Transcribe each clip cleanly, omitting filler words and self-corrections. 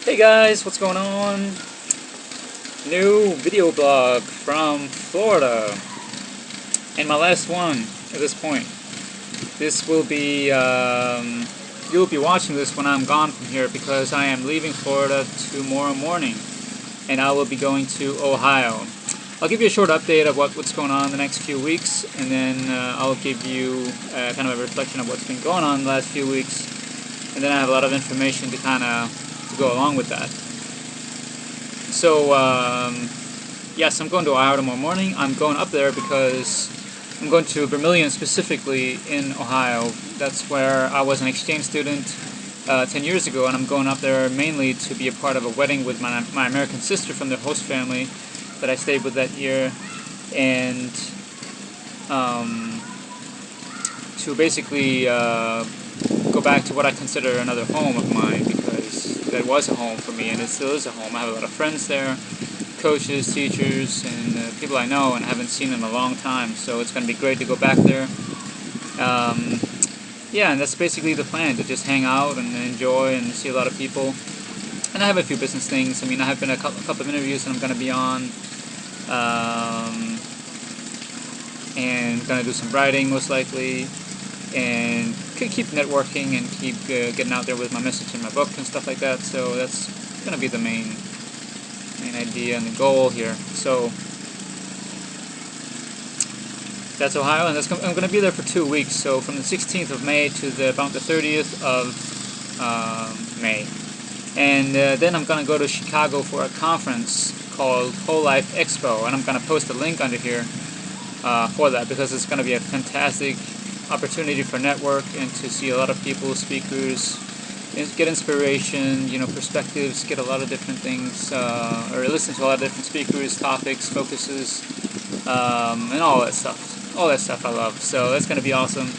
Hey guys, what's going on? New video blog from Florida. And my last one at this point. This will be, you'll be watching this when I'm gone from here because I am leaving Florida tomorrow morning. And I will be going to Ohio. I'll give you a short update of what's going on in the next few weeks. And then I'll give you kind of a reflection of what's been going on the last few weeks. And then I have a lot of information to kind of go along with that. So yes, I'm going to Ohio tomorrow morning. I'm going up there because I'm going to Vermillion specifically in Ohio. That's where I was an exchange student 10 years ago, and I'm going up there mainly to be a part of a wedding with my American sister from the host family that I stayed with that year, and to basically go back to what I consider another home of mine, because that was a home for me and it still is a home. I have a lot of friends there, coaches, teachers, and people I know and haven't seen in a long time, so it's going to be great to go back there. Yeah, and that's basically the plan, to just hang out and enjoy and see a lot of people. And I have a few business things. I mean, I have been a couple of interviews that I'm going to be on, and going to do some writing most likely, and keep networking and keep getting out there with my message in my book and stuff like that. So that's going to be the main idea and the goal here. So that's Ohio, and I'm going to be there for 2 weeks. So from the 16th of May to about the 30th of May, and then I'm going to go to Chicago for a conference called Whole Life Expo, and I'm going to post a link under here for that, because it's going to be a fantastic opportunity for network and to see a lot of people, speakers, get inspiration, perspectives, get a lot of different things, or listen to a lot of different speakers, topics, focuses, and all that stuff. All that stuff I love. So that's going to be awesome.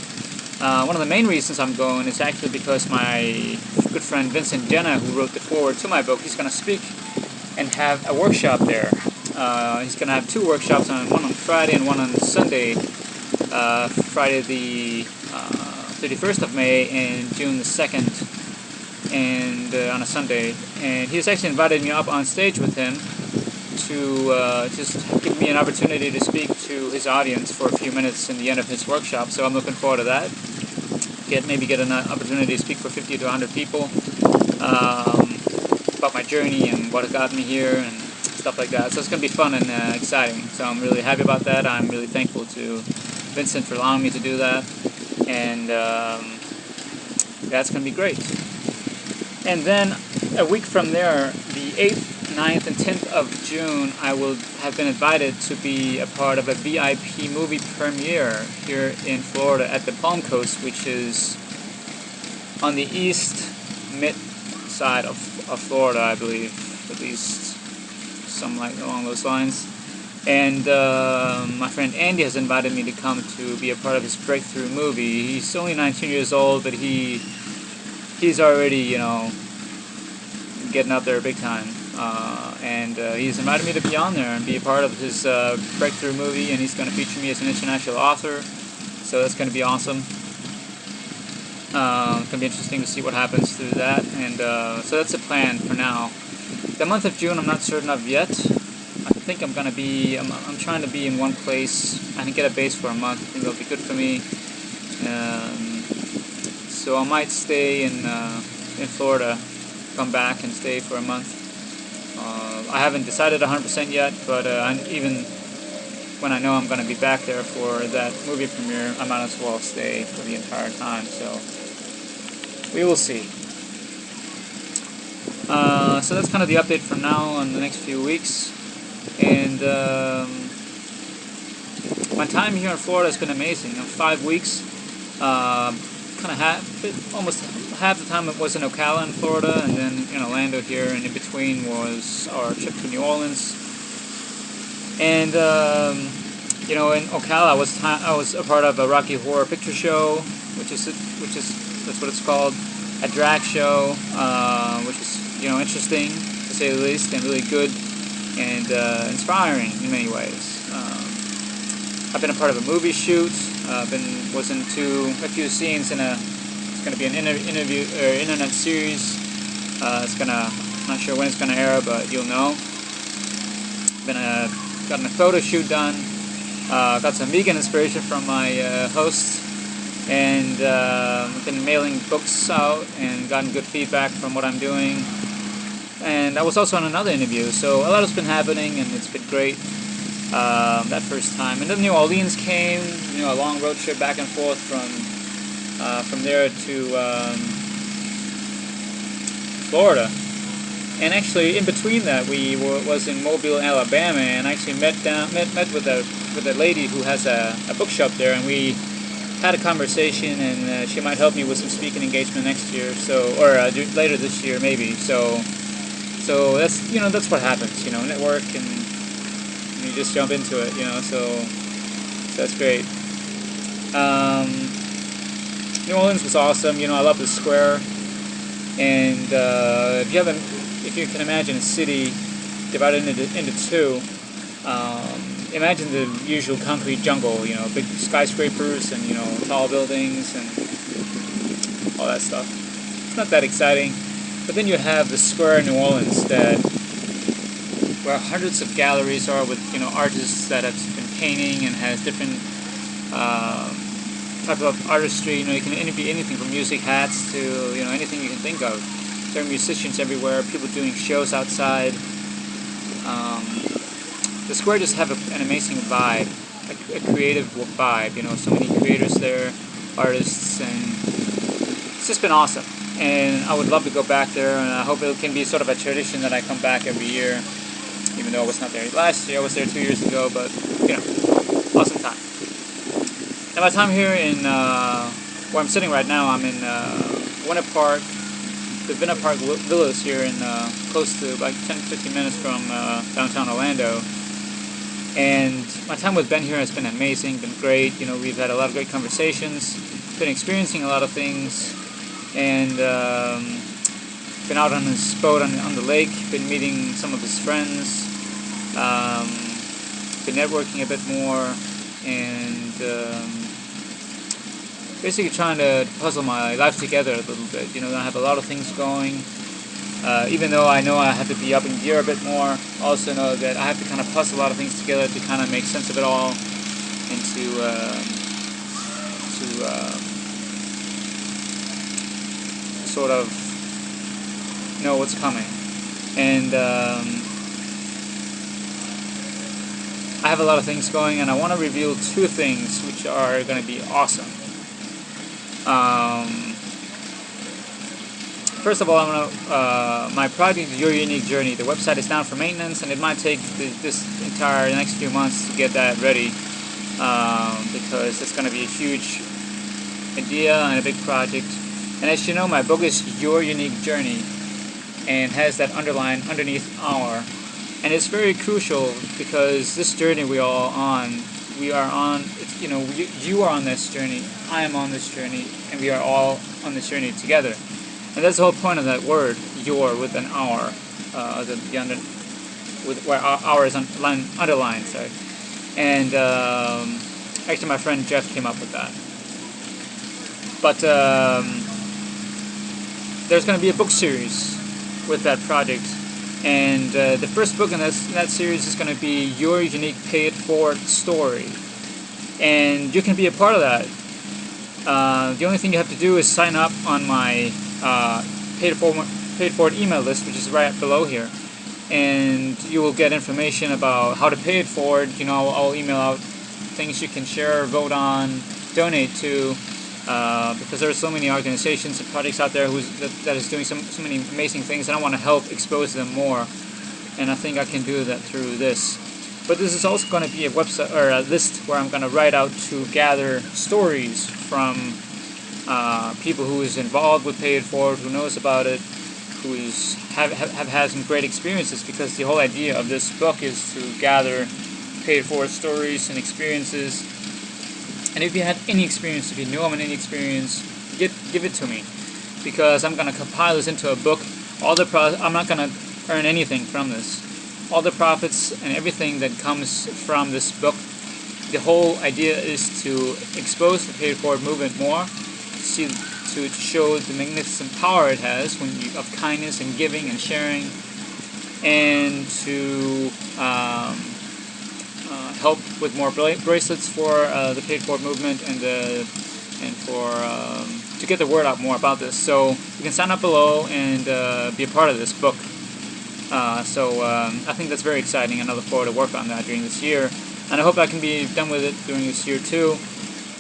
One of the main reasons I'm going is actually because my good friend Vincent Jenna, who wrote the foreword to my book, he's going to speak and have a workshop there. He's going to have 2 workshops, one on Friday and one on Sunday. Friday the 31st of May and June the 2nd, and on a Sunday. And he's actually invited me up on stage with him to just give me an opportunity to speak to his audience for a few minutes in the end of his workshop. So I'm looking forward to that. Maybe get an opportunity to speak for 50 to 100 people about my journey and what got me here and stuff like that. So it's going to be fun and exciting. So I'm really happy about that. I'm really thankful to Vincent for allowing me to do that, and that's going to be great. And then a week from there, the 8th, 9th, and 10th of June, I will have been invited to be a part of a VIP movie premiere here in Florida at the Palm Coast, which is on the east mid side of Florida, I believe, at least something along those lines. And my friend Andy has invited me to come to be a part of his breakthrough movie. He's only 19 years old, but he's already, getting out there big time. And he's invited me to be on there and be a part of his breakthrough movie, and he's going to feature me as an international author. So that's going to be awesome. It's going to be interesting to see what happens through that. And so that's the plan for now. The month of June I'm not certain of yet. I think I'm gonna be. I'm trying to be in one place. I can get a base for a month. I think that'll be good for me. So I might stay in Florida, come back and stay for a month. I haven't decided 100% yet, but even when I know I'm gonna be back there for that movie premiere, I might as well stay for the entire time. So we will see. So that's kind of the update for now on the next few weeks. And my time here in Florida has been amazing. 5 weeks, almost half the time it was in Ocala in Florida, and then in Orlando here, and in between was our trip to New Orleans. And in Ocala, I was a part of a Rocky Horror Picture Show, which is that's what it's called, a drag show, which is interesting to say the least, and really good and inspiring in many ways. I've been a part of a movie shoot. Was into a few scenes in it's going to be an internet series. It's going to Not sure when it's going to air, but you'll know. Gotten a photo shoot done. Got some vegan inspiration from my hosts, and been mailing books out and gotten good feedback from what I'm doing. And I was also on another interview, so a lot has been happening, and it's been great. That first time, and then New Orleans came. A long road trip back and forth from there to Florida. And actually, in between that, was in Mobile, Alabama, and actually met with a lady who has a bookshop there, and we had a conversation, and she might help me with some speaking engagement next year, or later this year maybe. So that's that's what happens. Network, and you just jump into it. So that's great. New Orleans was awesome. I love the square, and if you can imagine a city divided into two, imagine the usual concrete jungle, big skyscrapers and, tall buildings and all that stuff. It's not that exciting. But then you have the square in New Orleans where hundreds of galleries are with, artists that have been painting and has different type of artistry. You can be anything from music hats to, anything you can think of. There are musicians everywhere, people doing shows outside. The square just have an amazing vibe, a creative vibe. So many creators there, artists, and it's just been awesome. And I would love to go back there, and I hope it can be sort of a tradition that I come back every year. Even though I was not there last year, I was there 2 years ago, but awesome time. And my time here in where I'm sitting right now, I'm in Winter Park. The Winter Park Villas here in close to like 10-15 minutes from downtown Orlando. And my time with Ben here has been amazing, been great. We've had a lot of great conversations, been experiencing a lot of things, and been out on his boat on the lake, been meeting some of his friends, been networking a bit more, and basically trying to puzzle my life together a little bit. I have a lot of things going. Even though I know I have to be up in gear a bit more, I also know that I have to kind of puzzle a lot of things together to kind of make sense of it all, and to sort of know what's coming. And I have a lot of things going, and I want to reveal 2 things which are going to be awesome. First of all, my project, Your Unique Journey. The website is down for maintenance, and it might take this entire next few months to get that ready, because it's going to be a huge idea and a big project. And as you know, my book is Your Unique Journey, and has that underline underneath our. And it's very crucial, because this journey we are on. You are on this journey, I am on this journey, and we are all on this journey together. And that's the whole point of that word, your, with an our, where our is underlined, sorry. And actually my friend Jeff came up with that. But there's going to be a book series with that project. And the first book in that series is going to be Your Unique Pay It Forward Story. And you can be a part of that. The only thing you have to do is sign up on my Pay It Forward email list, which is right below here. And you will get information about how to pay it forward. I'll email out things you can share, vote on, donate to. Because there are so many organizations and projects out there that is doing so many amazing things, and I want to help expose them more. And I think I can do that through this. But this is also going to be a website or a list where I'm going to write out to gather stories from people who is involved with Pay It Forward, who knows about it, who have had some great experiences. Because the whole idea of this book is to gather Pay It Forward stories and experiences. And if you had any experience, if you know of any experience, give it to me, because I'm going to compile this into a book. I'm not going to earn anything from this. All the profits and everything that comes from this book, the whole idea is to expose the Pay It Forward movement more, to to show the magnificent power it has of kindness and giving and sharing, and to help with more bracelets for the Pay It Forward movement and for to get the word out more about this. So you can sign up below and be a part of this book. I think that's very exciting, and I look forward to work on that during this year. And I hope I can be done with it during this year too.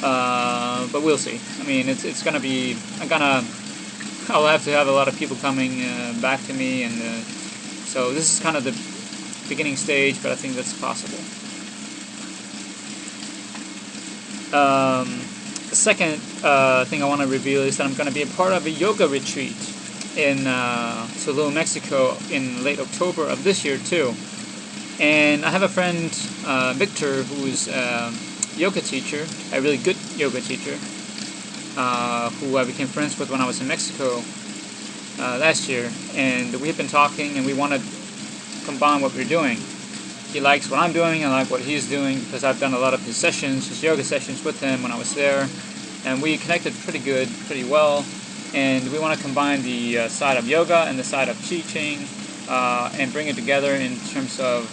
But we'll see. I mean, it's gonna be. I'll have to have a lot of people coming back to me, and so this is kind of the beginning stage, but I think that's possible. The second thing I want to reveal is that I'm going to be a part of a yoga retreat in Tulum, Mexico in late October of this year too. And I have a friend, Victor, who's a yoga teacher, a really good yoga teacher, who I became friends with when I was in Mexico last year. And we have been talking, and we want to combine what we're doing. He likes what I'm doing, I like what he's doing, because I've done a lot of his sessions, his yoga sessions with him when I was there, and we connected pretty well, and we want to combine the side of yoga and the side of Chi Ching, and bring it together in terms of,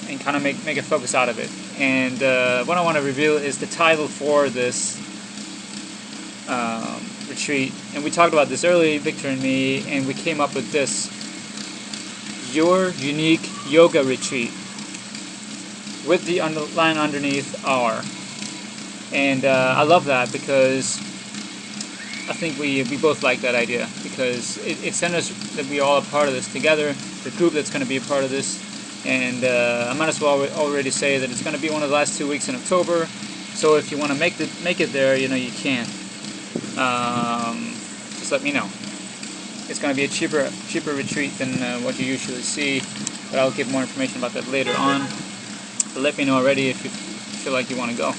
and kind of make a focus out of it. And what I want to reveal is the title for this retreat, and we talked about this early, Victor and me, and we came up with this: Your Unique Yoga Retreat, with the line underneath "our." And I love that, because I think we both like that idea, because it centers that we all are part of this together, the group that's going to be a part of this. And I might as well already say that it's going to be one of the last 2 weeks in October, so if you want to make it there, you can. Just let me know. It's going to be a cheaper retreat than what you usually see, but I'll give more information about that later on. But let me know already if you feel like you want to go.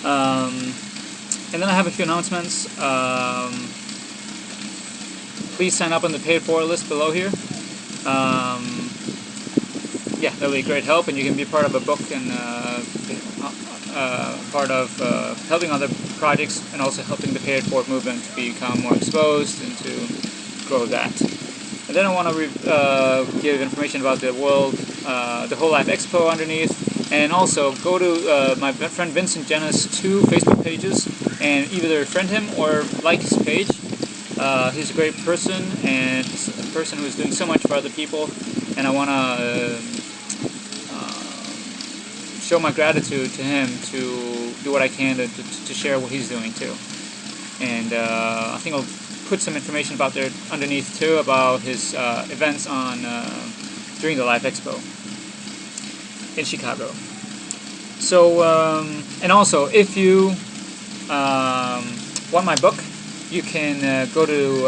And then I have a few announcements. Please sign up on the Pay It Forward list below here. Yeah, that'll be a great help, and you can be part of a book and part of helping other projects, and also helping the Pay It Forward movement to become more exposed and to grow that. And then I want to give information about the Whole Life Expo underneath, and also go to my friend Vincent Jenna's 2 Facebook pages and either friend him or like his page. He's a great person, and a person who's doing so much for other people, and I want to show my gratitude to him to do what I can to share what he's doing too. And I think I'll put some information about there underneath too, about his events on during the Life Expo in Chicago. So and also, if you want my book, you can go to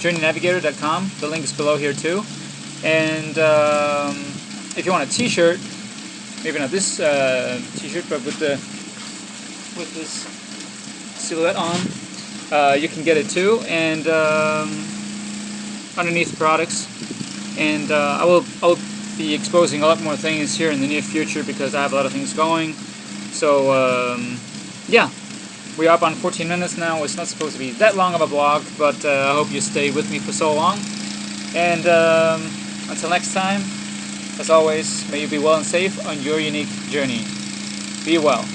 journeynavigator.com. The link is below here too. And if you want a T-shirt, maybe not this T-shirt, but with this silhouette on, you can get it too. And underneath the products, and I'll be exposing a lot more things here in the near future, because I have a lot of things going. So yeah, we're up on 14 minutes now. It's not supposed to be that long of a blog, but I hope you stayed with me for so long. And until next time, as always, may you be well and safe on your unique journey. Be well.